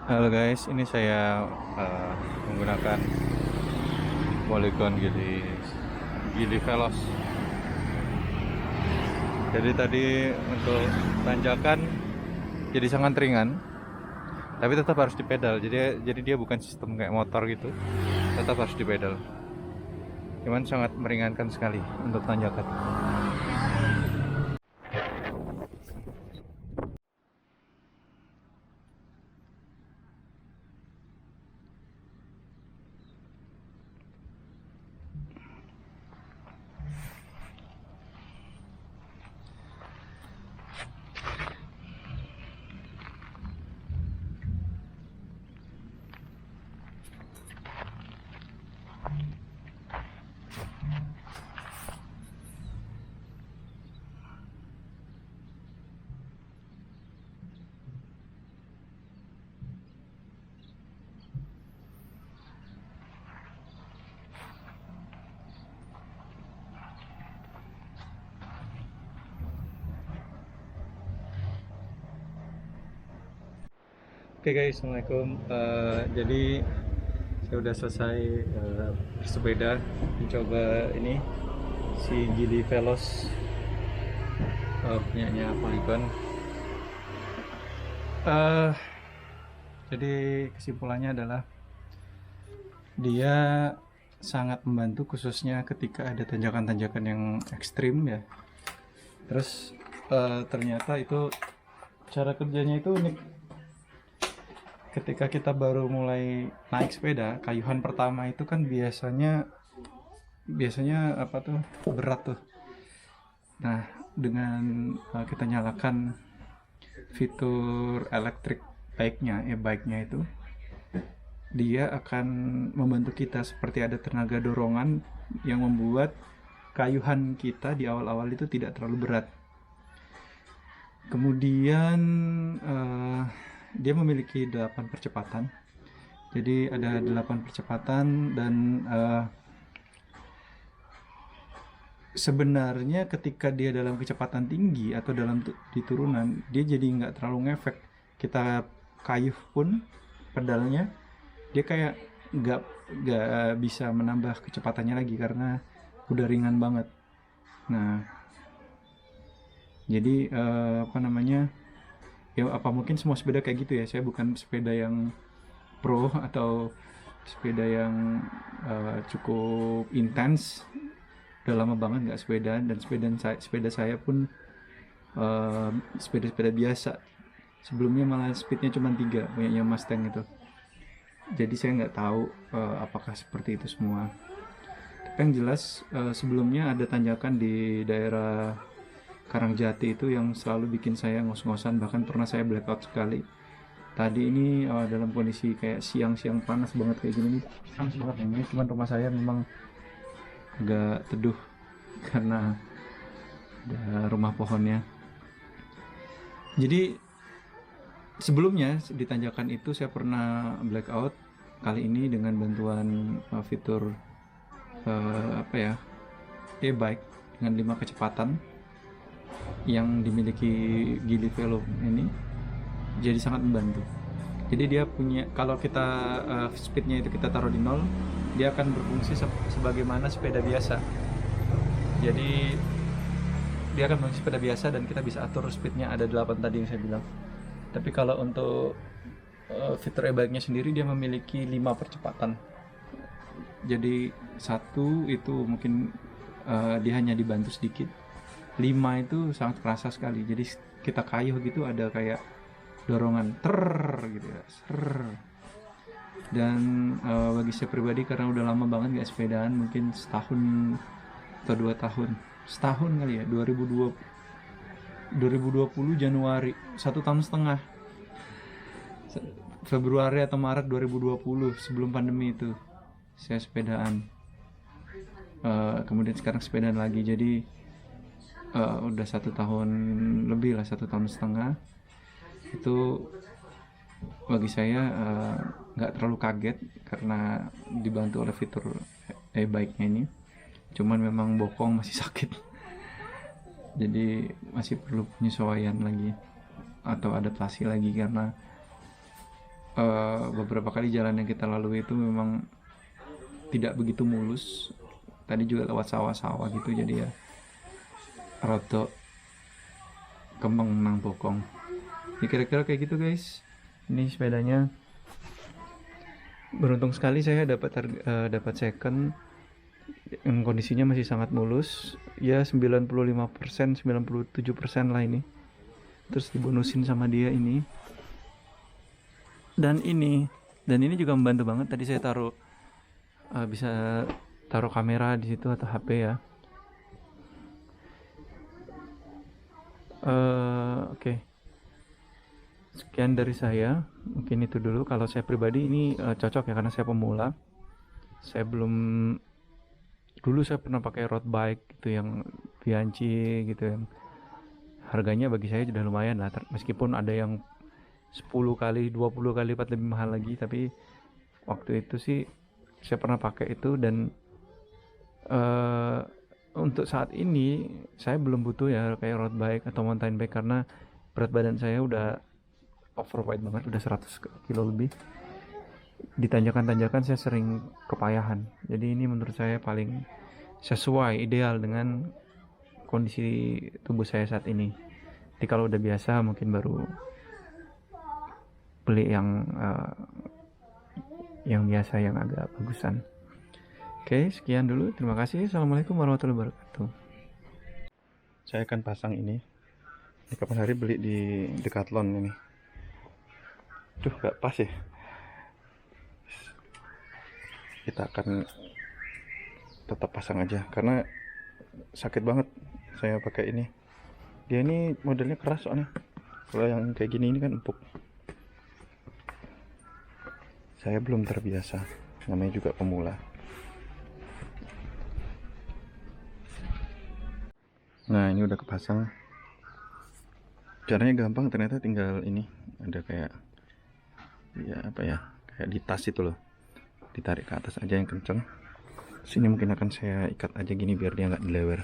Halo guys, ini saya menggunakan Polygon Gili Veloz. Jadi tadi untuk tanjakan jadi sangat ringan, tapi tetap harus dipedal. Jadi dia bukan sistem kayak motor gitu, tetap harus dipedal. Cuman sangat meringankan sekali untuk tanjakan. Oke guys, assalamualaikum. Jadi saya udah selesai bersepeda, mencoba ini si Gili Veloz punyanya Polygon. Eh, jadi kesimpulannya adalah dia sangat membantu khususnya ketika ada tanjakan-tanjakan yang ekstrim ya. Terus ternyata itu cara kerjanya itu unik. Ketika kita baru mulai naik sepeda, kayuhan pertama itu kan biasanya apa tuh, berat tuh. Nah, dengan kita nyalakan fitur elektrik bike-nya itu, dia akan membantu kita seperti ada tenaga dorongan yang membuat kayuhan kita di awal-awal itu tidak terlalu berat. Kemudian dia memiliki 8 percepatan. Jadi ada 8 percepatan dan sebenarnya ketika dia dalam kecepatan tinggi atau di turunan, dia jadi nggak terlalu ngefek. Kita kayuh pun pedalnya dia kayak nggak nggak bisa menambah kecepatannya lagi karena udah ringan banget. Nah, jadi apa namanya, ya apa mungkin semua sepeda kayak gitu ya. Saya bukan sepeda yang pro atau sepeda yang cukup intens. Udah lama banget nggak sepeda, dan sepeda saya pun sepeda-sepeda biasa. Sebelumnya malah speednya cuma 3, punyanya Mustang itu. Jadi saya nggak tahu apakah seperti itu semua. Tapi yang jelas sebelumnya ada tanjakan di daerah Karangjati itu yang selalu bikin saya ngos-ngosan, bahkan pernah saya blackout sekali. Tadi ini dalam kondisi kayak siang-siang panas banget kayak gini nih, panas banget ini. Cuman rumah saya memang agak teduh karena ada rumah pohonnya. Jadi sebelumnya di tanjakan itu saya pernah blackout. Kali ini dengan bantuan fitur apa ya, e-bike dengan 5 kecepatan yang dimiliki Gili Velo ini, jadi sangat membantu. Jadi dia punya, kalau kita speednya itu kita taruh di 0, dia akan berfungsi sebagaimana sepeda biasa. Jadi dia akan berfungsi sepeda biasa dan kita bisa atur speednya, ada 8 tadi yang saya bilang. Tapi kalau untuk fitur e-bike-nya sendiri, dia memiliki 5 percepatan. Jadi satu itu mungkin dia hanya dibantu sedikit. 5 itu sangat kerasa sekali. Jadi kita kayuh gitu ada kayak dorongan ter gitu ya. Dan bagi saya pribadi, karena udah lama banget gak sepedaan, mungkin setahun atau 2 tahun, setahun kali ya, 2020 Januari, 1 tahun setengah, Februari atau Maret 2020 sebelum pandemi itu saya sepedaan. Kemudian sekarang sepedaan lagi, jadi udah 1 tahun lebih lah, 1 tahun setengah. Itu bagi saya nggak terlalu kaget karena dibantu oleh fitur e-bike-nya ini. Cuman memang bokong masih sakit, jadi masih perlu penyesuaian lagi atau adaptasi lagi, karena beberapa kali jalan yang kita lalui itu memang tidak begitu mulus. Tadi juga lewat sawah-sawah gitu, jadi ya rada kemeng nang bokong. Ya kira-kira kayak gitu guys. Ini sepedanya. Beruntung sekali saya dapat second yang kondisinya masih sangat mulus. Ya 95%, 97% lah ini. Terus dibonusin sama dia ini. Dan ini juga membantu banget. Tadi saya bisa taruh kamera di situ atau HP ya. Oke. Sekian dari saya. Mungkin itu dulu. Kalau saya pribadi ini cocok ya karena saya pemula. Saya belum Dulu saya pernah pakai road bike gitu yang Bianchi gitu yang harganya bagi saya sudah lumayan lah, meskipun ada yang 10 kali 20 kali lipat lebih mahal lagi, tapi waktu itu sih saya pernah pakai itu. Dan untuk saat ini saya belum butuh ya kayak road bike atau mountain bike karena berat badan saya udah overweight banget, udah 100 kilo lebih. Di tanjakan-tanjakan saya sering kepayahan, jadi ini menurut saya paling sesuai ideal dengan kondisi tubuh saya saat ini. Jadi kalau udah biasa mungkin baru beli yang biasa yang agak bagusan. Oke, sekian dulu, terima kasih. Assalamualaikum warahmatullahi wabarakatuh. Saya akan pasang ini kapan hari beli di Decathlon ini. Duh, gak pas ya. Kita akan tetap pasang aja karena sakit banget saya pakai ini. Dia ini modelnya keras soalnya. Kalau yang kayak gini ini kan empuk. Saya belum terbiasa, namanya juga pemula. Nah, ini udah kepasang. Caranya gampang, ternyata tinggal ini ada kayak kayak di tas itu loh. Ditarik ke atas aja yang kenceng. Sini mungkin akan saya ikat aja gini biar dia nggak dilewer.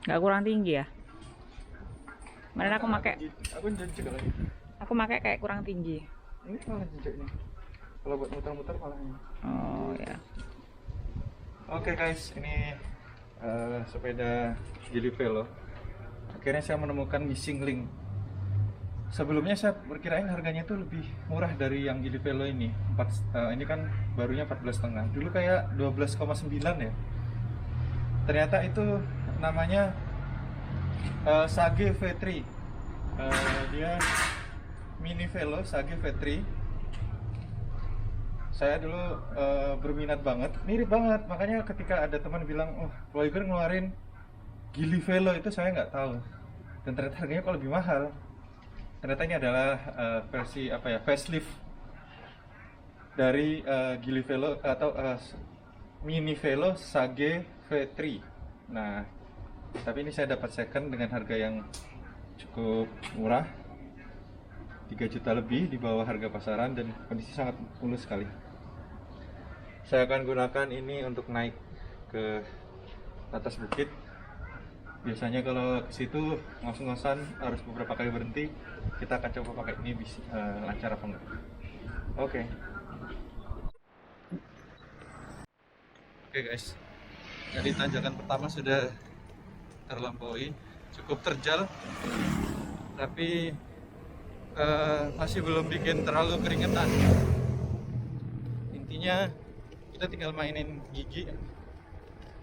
Nggak kurang tinggi ya? Kemarin aku pakai kayak kurang tinggi. Ini malah jejak ini. Kalau buat muter-muter malah ini. Oh ya. Oke guys, ini sepeda Gili Velo. Akhirnya saya menemukan missing link. Sebelumnya saya berkirain harganya itu lebih murah dari yang Gili Velo ini. Ini kan barunya 14,5. Dulu kayak 12,9 ya. Ternyata itu namanya Sage V3. Dia mini velo Sage V3. Saya dulu berminat banget, mirip banget. Makanya ketika ada teman bilang, "Oh, Loiger ngeluarin Gili Velo," itu saya nggak tahu. Dan ternyata harganya kok lebih mahal. Ternyata ini adalah versi facelift dari Gili Velo atau mini velo Sage V3. Nah, tapi ini saya dapat second dengan harga yang cukup murah, 3 juta lebih di bawah harga pasaran, dan kondisi sangat mulus sekali. Saya akan gunakan ini untuk naik ke atas bukit. Biasanya kalau ke situ ngos-ngosan harus beberapa kali berhenti. Kita akan coba pakai ini lancar apa enggak. Oke guys, jadi tanjakan pertama sudah terlampaui, cukup terjal, tapi masih belum bikin terlalu keringetan. Intinya kita tinggal mainin gigi.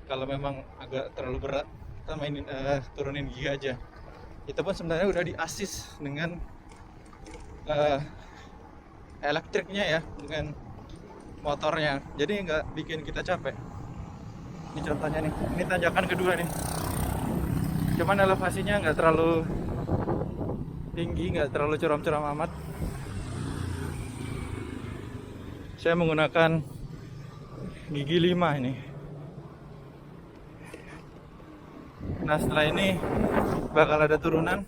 Kalau memang agak terlalu berat, kita turunin gigi aja. Itu pun sebenarnya udah di-assist dengan elektriknya ya, dengan motornya, jadi nggak bikin kita capek. Ini contohnya nih, ini tanjakan kedua nih. cuman elevasinya nggak terlalu tinggi, nggak terlalu curam-curam amat. Saya menggunakan gigi 5 ini. Nah setelah ini bakal ada turunan,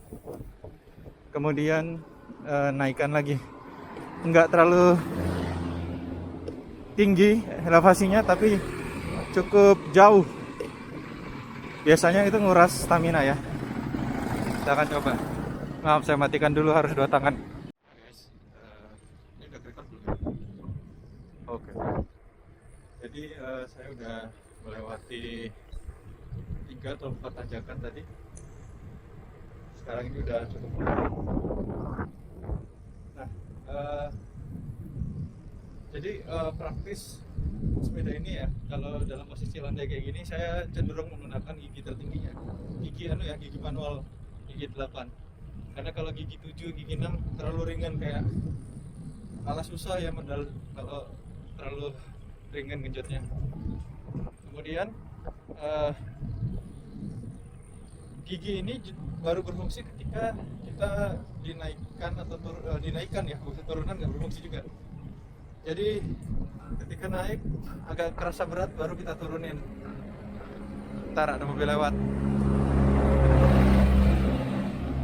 kemudian naikkan lagi. Nggak terlalu tinggi elevasinya, tapi cukup jauh. Biasanya itu nguras stamina ya. Kita akan coba. Maaf, saya matikan dulu, harus 2 tangan. Guys, ini udah record belum? Oke. Jadi saya udah melewati 3 atau 4 tanjakan tadi. Sekarang ini udah cukup. Nah, jadi praktis sepeda ini ya, kalau dalam posisi landai kayak gini saya cenderung menggunakan gigi tertingginya, gigi manual, gigi 8. Karena kalau gigi 7, gigi 6 terlalu ringan, kayak malah susah ya medal kalau terlalu ringan genjotnya. Kemudian gigi ini baru berfungsi ketika kita dinaikkan atau dinaikkan ya, bukan turunan, nggak berfungsi juga. Jadi ketika naik agak kerasa berat baru kita turunin. Ntar ada mobil lewat.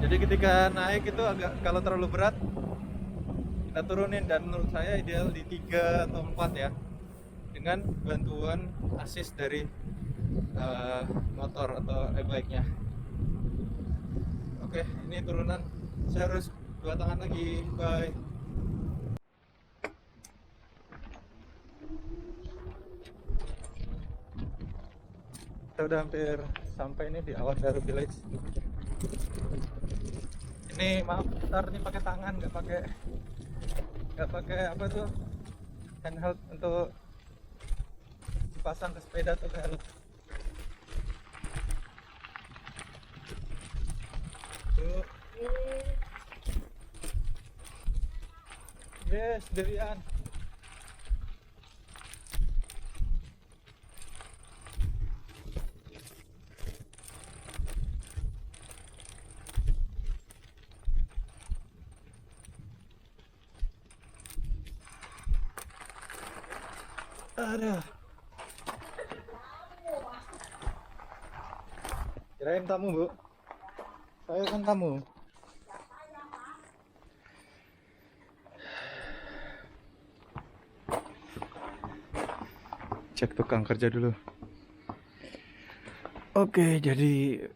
Jadi ketika naik itu agak, kalau terlalu berat kita turunin, dan menurut saya ideal di 3 atau 4 ya, dengan bantuan assist dari motor atau e-bike-nya. Oke, ini turunan. Saya harus 2 tangan lagi. Bye. Kita udah hampir sampai ini di Awadaru Village. Ini maaf, ntar nih pakai tangan, nggak pakai apa tuh, handheld untuk dipasang ke sepeda atau ke helm. Tuh. Yes, sendirian. Ada. Kirain tamu, Bu. Saya kan tamu. Cek tukang kerja dulu. Oke, jadi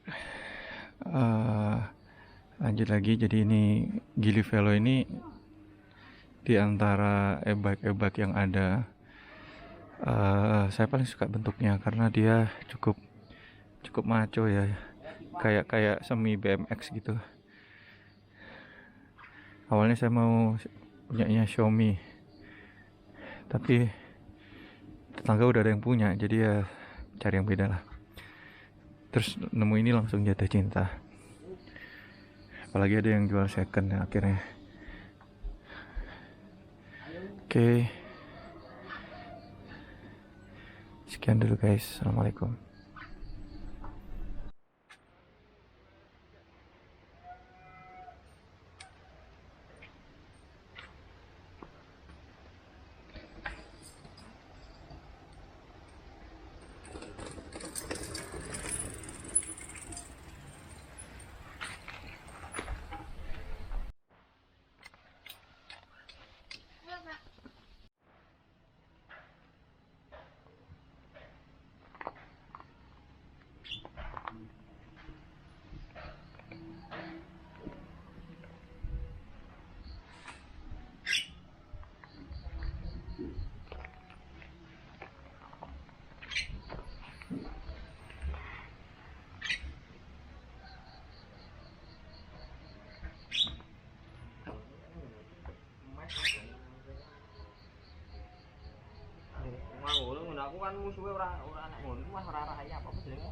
lanjut lagi. Jadi ini Gili Velo ini di antara e-bike yang ada, saya paling suka bentuknya karena dia cukup maco ya, kayak semi BMX gitu. Awalnya saya mau punyanya Xiaomi, tapi tetangga udah ada yang punya, jadi ya cari yang beda lah. Terus nemu ini langsung jatuh cinta, apalagi ada yang jual second ya akhirnya. Oke. Sekian dulu guys, assalamualaikum. Aku kan musuhnya ora anak ngono, Mas ora rahayu apa jenenge.